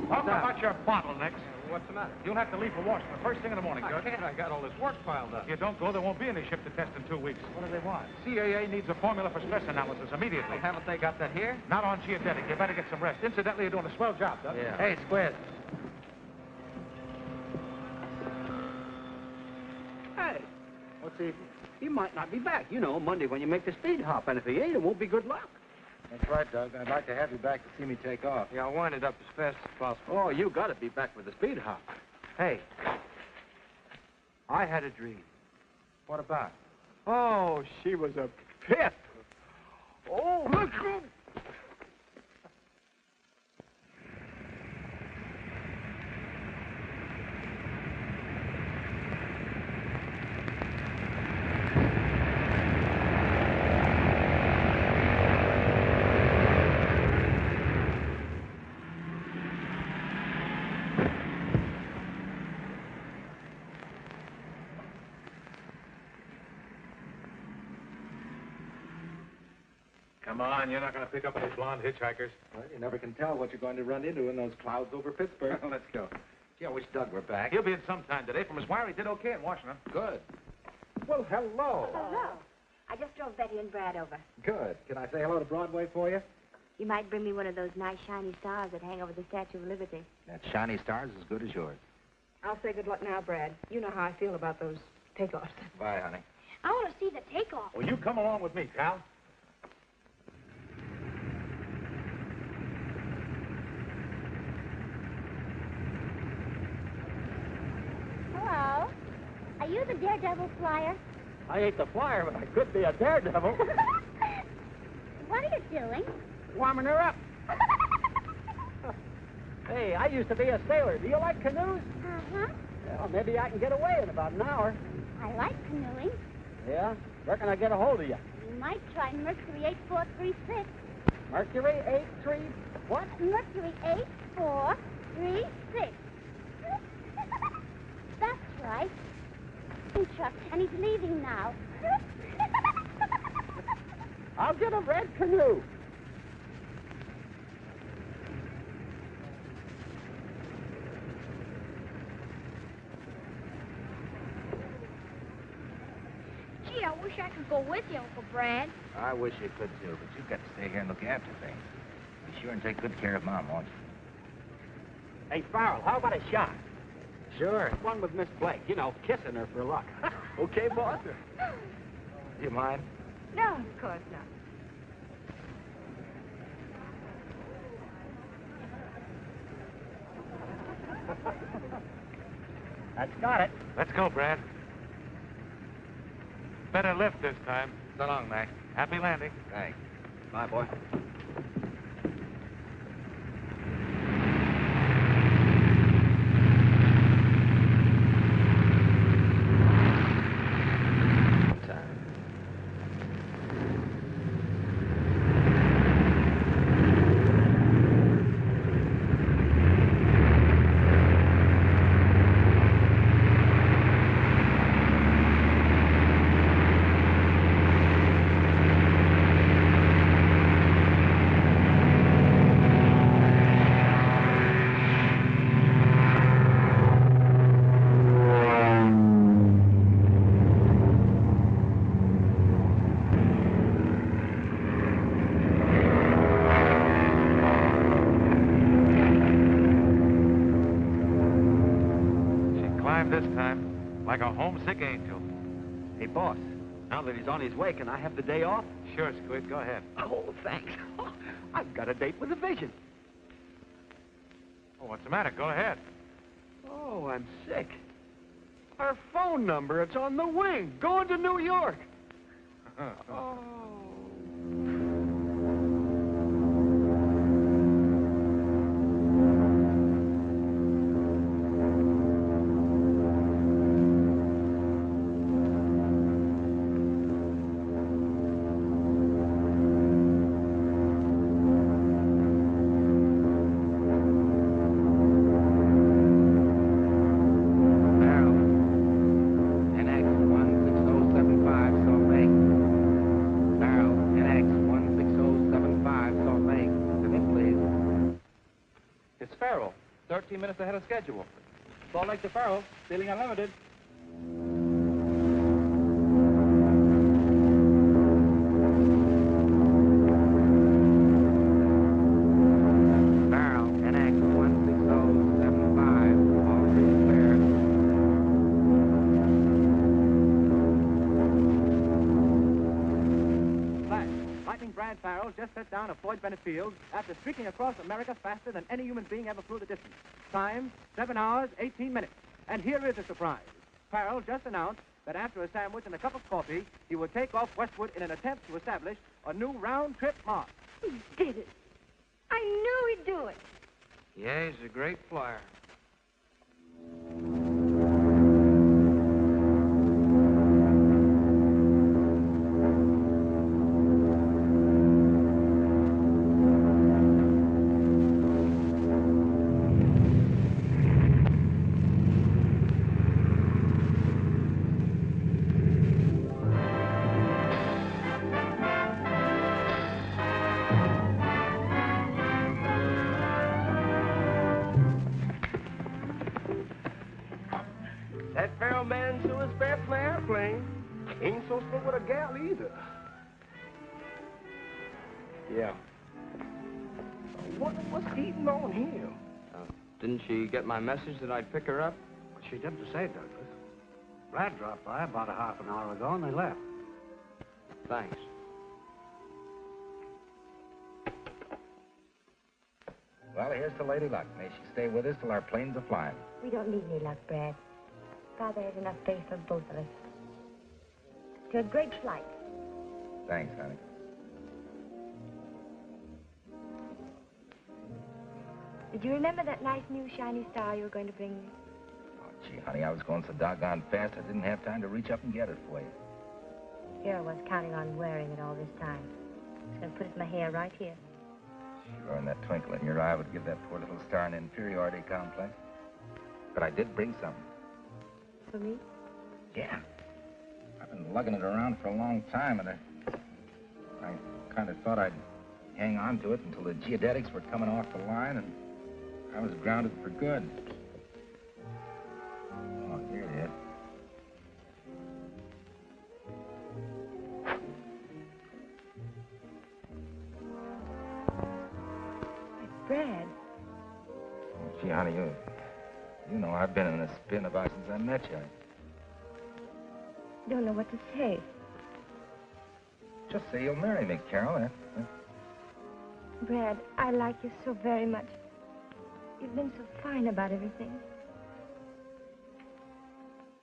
talk Doug. about your bottlenecks. What's the matter? You'll have to leave for Washington first thing in the morning, I Judge. can't. I got all this work piled up. If you don't go, there won't be any ship to test in 2 weeks. What do they want? CAA needs a formula for stress analysis immediately. Well, haven't they got that here? Not on geodetic. You better get some rest. Incidentally, you're doing a swell job, Doug. Yeah. Hey, Squid. Hey, what's he might not be back, you know, Monday when you make the speed hop. And if he ain't, it won't be good luck. That's right, Doug. I'd like to have you back to see me take off. Yeah, I'll wind it up as fast as possible. Oh, you got to be back with the speed hop. Hey, I had a dream. What about? Oh, she was a pip. Oh, look. Come on, you're not going to pick up any blonde hitchhikers. Well, you never can tell what you're going to run into in those clouds over Pittsburgh. Let's go. Gee, I wish Doug were back. He'll be in sometime today. From his wire, he did okay in Washington. Good. Well, hello. Hello. I just drove Betty and Brad over. Good. Can I say hello to Broadway for you? You might bring me one of those nice shiny stars that hang over the Statue of Liberty. That shiny star's as good as yours. I'll say good luck now, Brad. You know how I feel about those takeoffs. Bye, honey. I want to see the takeoff. Well, you come along with me, Cal. Hello. Are you the daredevil flyer? I ain't the flyer, but I could be a daredevil. What are you doing? Warming her up. Hey, I used to be a sailor. Do you like canoes? Uh-huh. Well, maybe I can get away in about an hour. I like canoeing. Yeah? Where can I get a hold of you? You might try Mercury 8436. Mercury 83... What? Mercury 8436. That's right. Truck, and he's leaving now. I'll get a red canoe. Gee, I wish I could go with you, Uncle Brad. I wish you could, too, but you've got to stay here and look after things. Be sure and take good care of Mom, won't you? Hey, Farrell, how about a shot? Sure. One with Miss Blake. You know, kissing her for luck. Okay, boss? Do you mind? No, of course not. That's got it. Let's go, Brad. Better lift this time. So long, Mac. Happy landing. Thanks. Bye, boy. This time, like a homesick angel. Hey, boss, now that he's on his way, can I have the day off? Sure, Squid, go ahead. Oh, thanks. I've got a date with a vision. Oh, what's the matter? Go ahead. Oh, I'm sick. Her phone number, it's on the wing, going to New York. Oh. It's Farrell, 13 minutes ahead of schedule. Salt Lake to Farrell, feeling unlimited. Barrel, NX 16075, all three clear. Flash. Lightning Brad Farrell just set down a Floyd Bennett Field after streaking across America faster than any human being ever flew the distance. Time, 7 hours, 18 minutes. And here is a surprise. Farrell just announced that after a sandwich and a cup of coffee, he would take off westward in an attempt to establish a new round-trip mark. He did it. I knew he'd do it. Yeah, he's a great flyer. That Farrell man sure is fast in the airplane. Ain't so slow with a gal either. Yeah. What's eating on him? Didn't she get my message that I'd pick her up? She didn't say, Douglas. Brad dropped by about a half an hour ago, and they left. Thanks. Well, here's to Lady Luck. May she stay with us till our planes are flying. We don't need any luck, Brad. Father has enough faith for both of us. To a great flight. Thanks, honey. Did you remember that nice new shiny star you were going to bring me? Oh, gee, honey, I was going so doggone fast I didn't have time to reach up and get it for you. Here I was counting on wearing it all this time. I was going to put it in my hair right here. Sure, and that twinkle in your eye would give that poor little star an inferiority complex. But I did bring something. For me? Yeah. I've been lugging it around for a long time, and I kind of thought I'd hang on to it until the geodetics were coming off the line, and I was grounded for good. Oh, here it is. Brad. Gee, honey, you know I've been in this spin about since I met you. I don't know what to say. Just say you'll marry me, Carol. Brad, I like you so very much. You've been so fine about everything.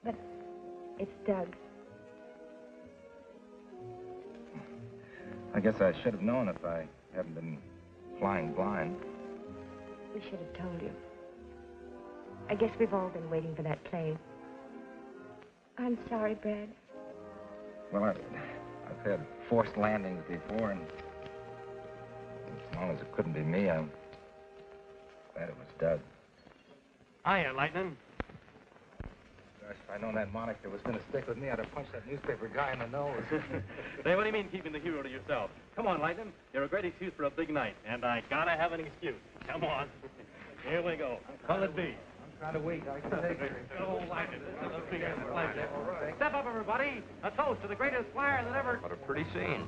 But it's Doug. I guess I should have known if I hadn't been flying blind. We should have told you. I guess we've all been waiting for that plane. I'm sorry, Brad. Well, I've had forced landings before, and as long as it couldn't be me, I'm glad it was Doug. Hiya, Lightning. Gosh, if I'd known that moniker was going to stick with me, I'd have punched that newspaper guy in the nose. Say, what do you mean keeping the hero to yourself? Come on, Lightning. You're a great excuse for a big night, and I gotta have an excuse. Come on. Here we go. Call it be. Trying to wait. I can take it. Oh, Lightning. Step up, everybody. A toast to the greatest flyer that ever... What a pretty scene.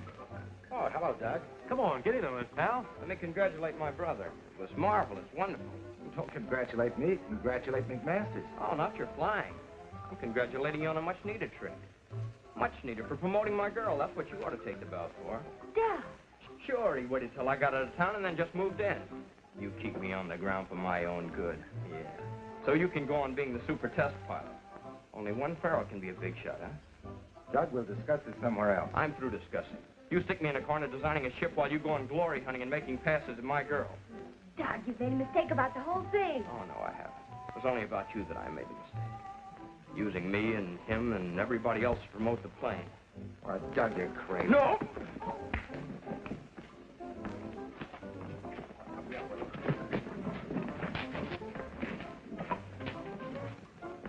Oh, hello, Doug. Come on, get in on this, pal. Let me congratulate my brother. It was marvelous, wonderful. Don't congratulate me. Congratulate McMasters. Oh, not your flying. I'm congratulating you on a much-needed trick. Much needed for promoting my girl. That's what you ought to take the bow for. Doug! Sure, he waited till I got out of town and then just moved in. You keep me on the ground for my own good. Yeah. So you can go on being the super test pilot. Only one Farrell can be a big shot, huh? Doug, we'll discuss this somewhere else. I'm through discussing. You stick me in a corner designing a ship while you go on glory hunting and making passes at my girl. Doug, you've made a mistake about the whole thing. Oh, no, I haven't. It was only about you that I made the mistake. Using me and him and everybody else to promote the plane. Why, Doug, you're crazy. No!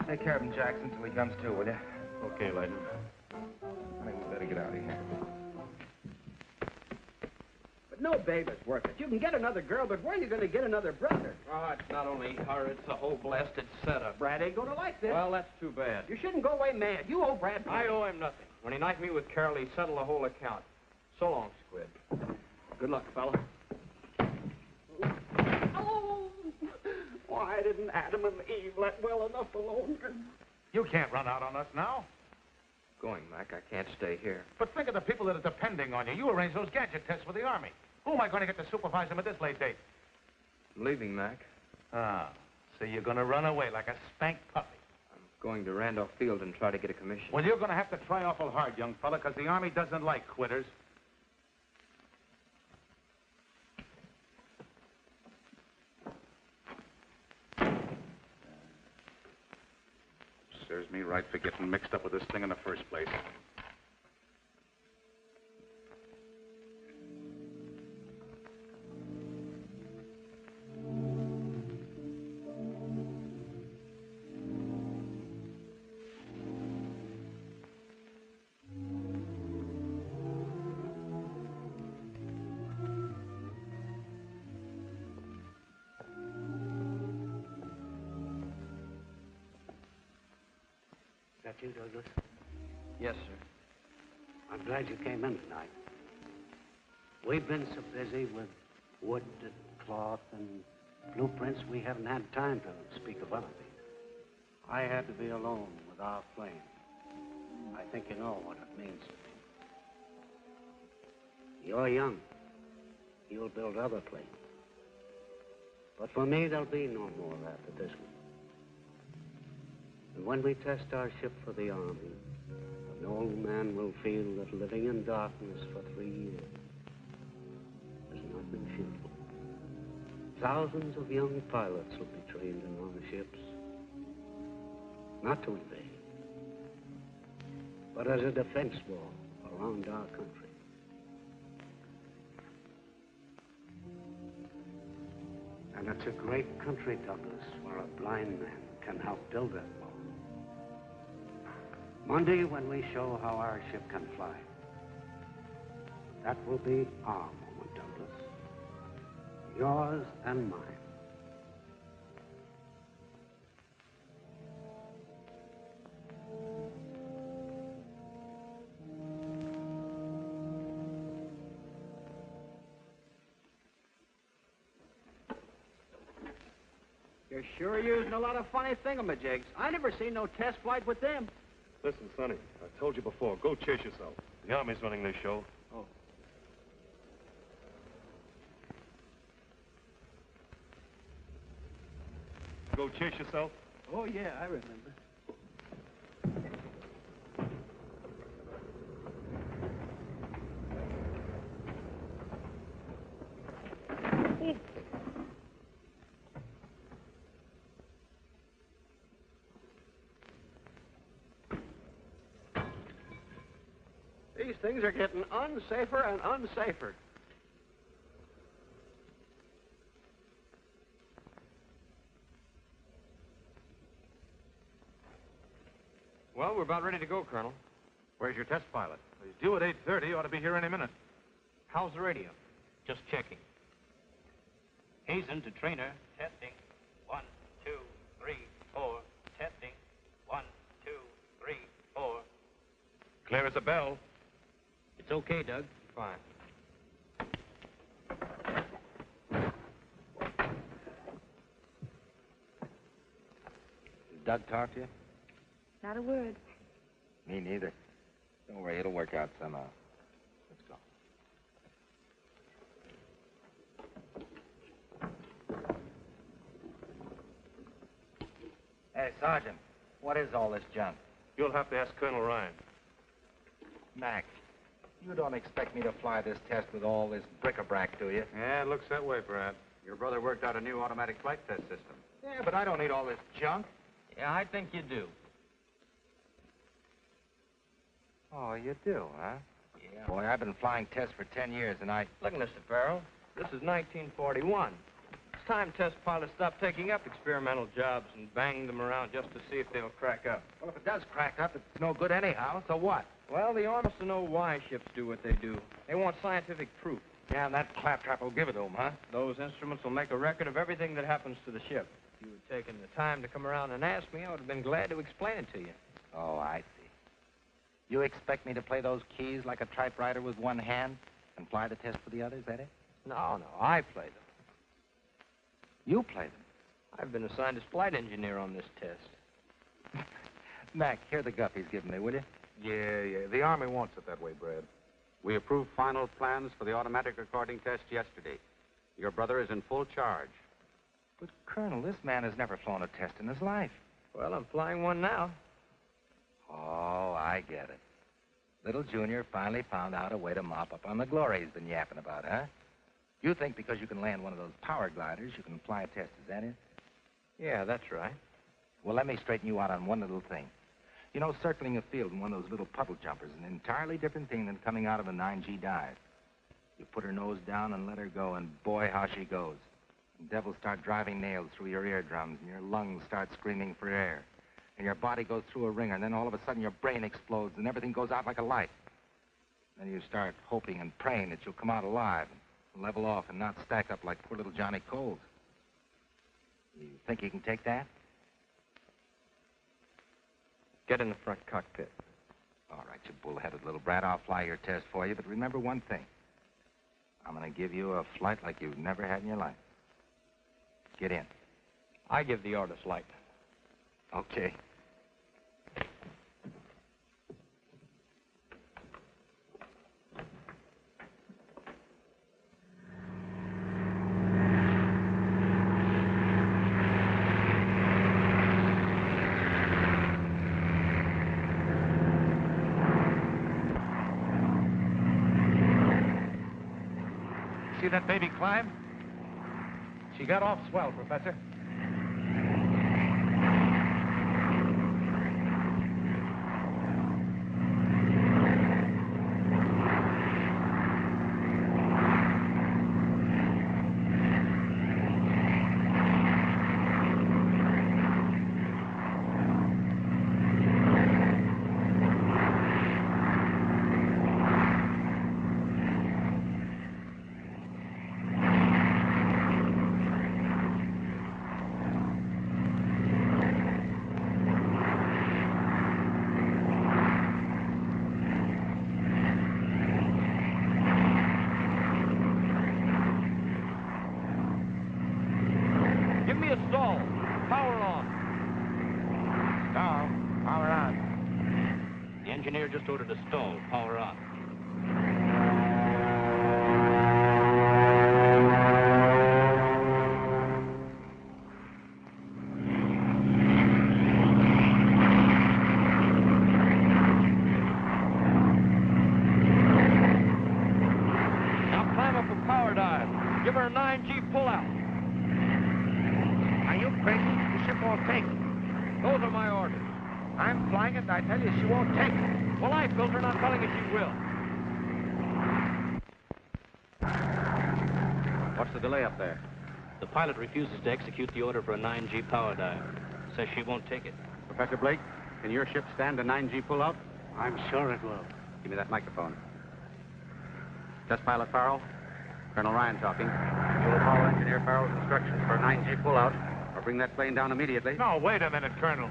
Take care of him, Jackson, till he comes to, will you? Okay, Lightning. I think we better get out of here. But no babe is worth it. You can get another girl, but where are you going to get another brother? Oh, it's not only her, it's the whole blasted setup. Brad ain't going to like this. Well, that's too bad. You shouldn't go away mad. You owe Brad money. I owe him nothing. When he knifed me with Carol, he settled the whole account. So long, Squid. Good luck, fella. Oh, why didn't Adam and Eve let well enough alone? You can't run out on us now. Going, Mac. I can't stay here. But think of the people that are depending on you. You arranged those gadget tests for the Army. Who am I going to get to supervise them at this late date? I'm leaving, Mac. Ah, so you're going to run away like a spanked puppy. I'm going to Randolph Field and try to get a commission. Well, you're going to have to try awful hard, young fella, because the Army doesn't like quitters. Serves me right for getting mixed up with this thing in the first place. That you, Douglas? Yes, sir. I'm glad you came in tonight. We've been so busy with wood and cloth and blueprints, we haven't had time to speak of other things. I had to be alone with our plane. I think you know what it means. You're young. You'll build other planes. But for me, there'll be no more after this one. And when we test our ship for the Army, an old man will feel that living in darkness for 3 years has not been futile. Thousands of young pilots will be trained in our ships, not to invade, but as a defense wall around our country. And it's a great country, Douglas, where a blind man can help build that wall. Monday, when we show how our ship can fly, that will be our moment, Douglas. Yours and mine. You're sure using a lot of funny thingamajigs. I never seen no test flight with them. Listen, Sonny, I told you before, go chase yourself. The Army's running this show. Oh. Go chase yourself? Oh, yeah, I remember. These things are getting unsafer and unsafer. Well, we're about ready to go, Colonel. Where's your test pilot? He's due at 8:30. He ought to be here any minute. How's the radio? Just checking. Hazen to trainer. Testing. 1, 2, 3, 4. Testing. 1, 2, 3, 4. Clear as a bell. It's okay, Doug. Fine. Did Doug talk to you? Not a word. Me neither. Don't worry, it'll work out somehow. Let's go. Hey, Sergeant, what is all this junk? You'll have to ask Colonel Ryan. Mac, you don't expect me to fly this test with all this bric-a-brac, do you? Yeah, it looks that way, Brad. Your brother worked out a new automatic flight test system. Yeah, but I don't need all this junk. Yeah, I think you do. Oh, you do, huh? Yeah. Boy, I've been flying tests for 10 years, and I... Look, Mr. Farrell, this is 1941. It's time test pilots stop taking up experimental jobs and banging them around just to see if they'll crack up. Well, if it does crack up, it's no good anyhow, so what? Well, the Army wants to know why ships do what they do. They want scientific proof. Yeah, and that claptrap will give it to them, huh? Those instruments will make a record of everything that happens to the ship. If you had taken the time to come around and ask me, I would have been glad to explain it to you. Oh, I see. You expect me to play those keys like a typewriter with one hand and fly the test for the others, that it? No, I play them. You play them? I've been assigned as flight engineer on this test. Mac, here the guff he's given me, will you? Yeah. The Army wants it that way, Brad. We approved final plans for the automatic recording test yesterday. Your brother is in full charge. But, Colonel, this man has never flown a test in his life. Well, I'm flying one now. Oh, I get it. Little Junior finally found out a way to mop up on the glory he's been yapping about, huh? You think because you can land one of those power gliders, you can fly a test, is that it? Yeah, that's right. Well, let me straighten you out on one little thing. You know, circling a field in one of those little puddle jumpers is an entirely different thing than coming out of a 9G dive. You put her nose down and let her go, and boy, how she goes. The devils start driving nails through your eardrums, and your lungs start screaming for air. And your body goes through a ringer, and then all of a sudden your brain explodes, and everything goes out like a light. Then you start hoping and praying that you'll come out alive and level off and not stack up like poor little Johnny Coles. You think you can take that? Get in the front cockpit. All right, you bull-headed little brat. I'll fly your test for you, but remember one thing. I'm going to give you a flight like you've never had in your life. Get in. I give the orders, Light. Okay. that baby climb? She got off swell, Professor. Just ordered a stall. Power on. Now climb up a power dive. Give her a 9G pull-out. Are you crazy? The ship won't take it. Those are my orders. I'm flying it, and I tell you, she won't take it. Well, I built her, not telling her she will. What's the delay up there? The pilot refuses to execute the order for a 9G power dive. Says she won't take it. Professor Blake, can your ship stand a 9G pullout? I'm sure it will. Give me that microphone. Test pilot Farrell. Colonel Ryan talking. You will follow Engineer Farrell's instructions for a 9G pullout, or bring that plane down immediately. No, wait a minute, Colonel.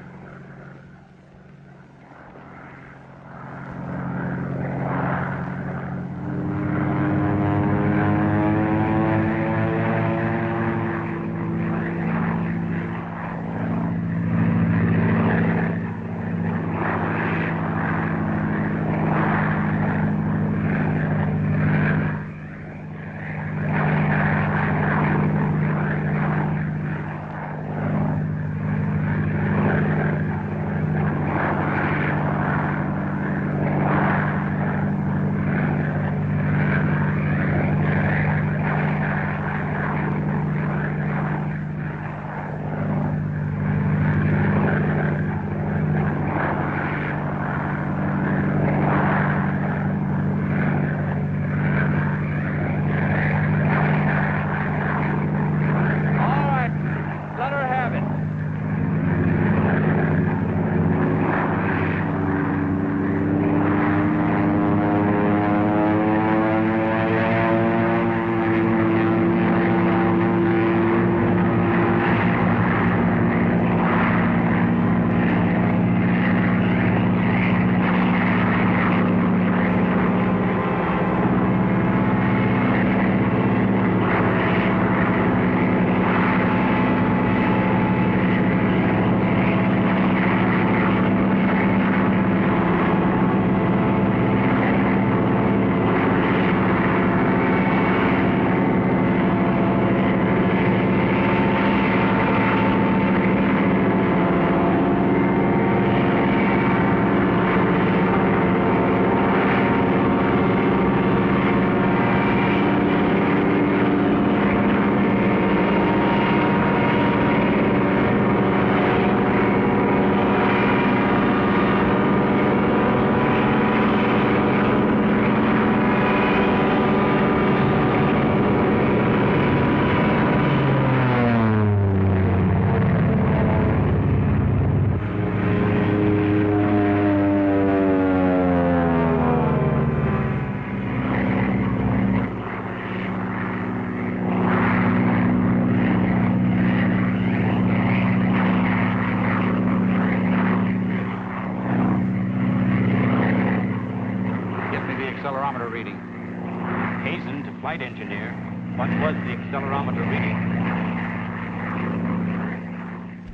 Flight engineer, what was the accelerometer reading?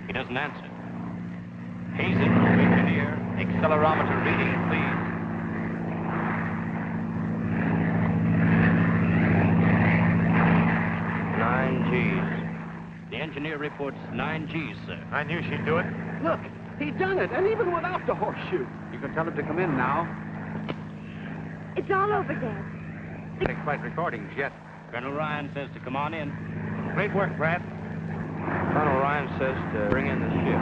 He doesn't answer. Hazen, engineer, accelerometer reading, please. The engineer reports 9 Gs, sir. I knew she'd do it. Look, he done it, and even without the horseshoe. You can tell him to come in now. It's all over, Dad. Take flight recordings yet. Colonel Ryan says to come on in. Great work, Brad. Colonel Ryan says to bring in the ship.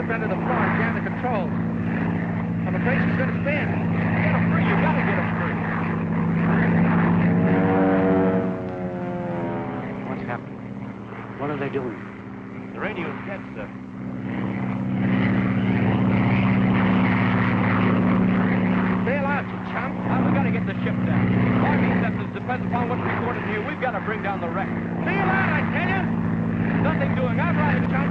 Under the floor and jam the controls. I'm afraid she's going to spin. Get her free. You got to get her free. What's happening? What are they doing? The radio's dead, sir. Bail out, you chump. We got to get the ship down. Army acceptance depends upon what's recorded here. We've got to bring down the wreck. Bail out, I tell you. Nothing doing. I'm right, chump.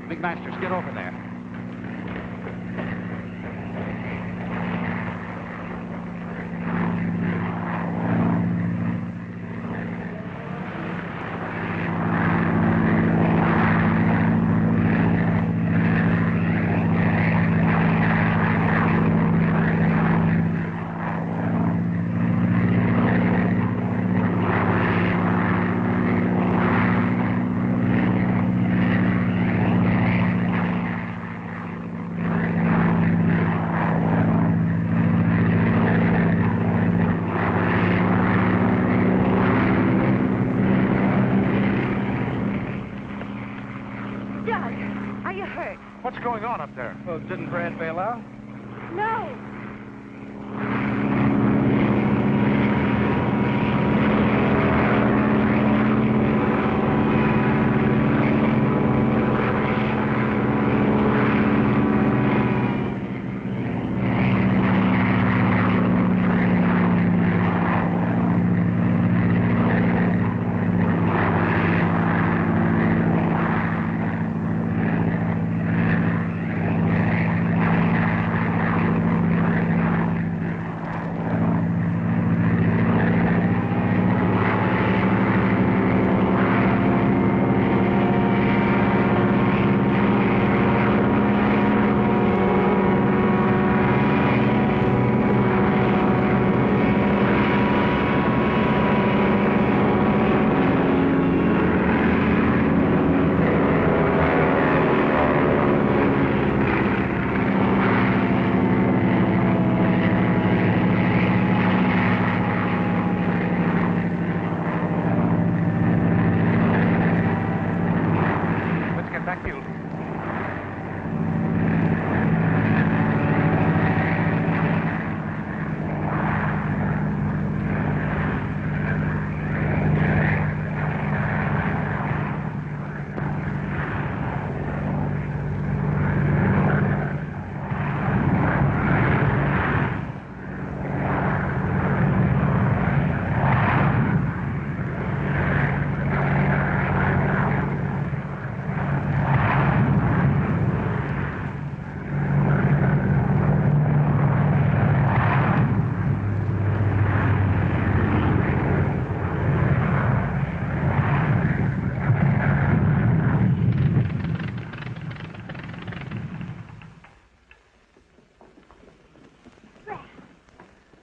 Big Masters, get over there. What's going on up there? Well, didn't Brad bail out? No.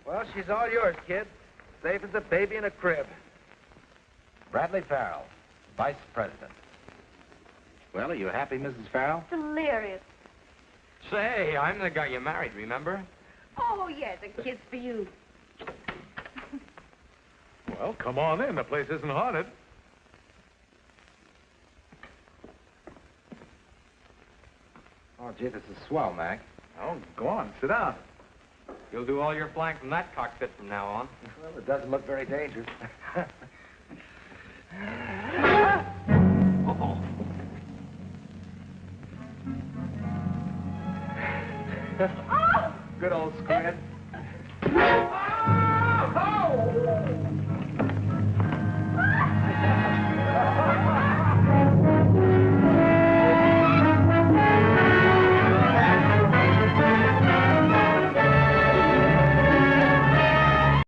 Well, she's all yours, kid. Safe as a baby in a crib. Bradley Farrell, Vice President. Well, are you happy, Mrs. Farrell? Delirious. Say, I'm the guy you married, remember? Oh, yes, a kiss for you. Well, come on in. The place isn't haunted. Oh, gee, this is swell, Mac. Oh, go on, sit down. You'll do all your flying from that cockpit from now on. Well, it doesn't look very dangerous. Good old squid.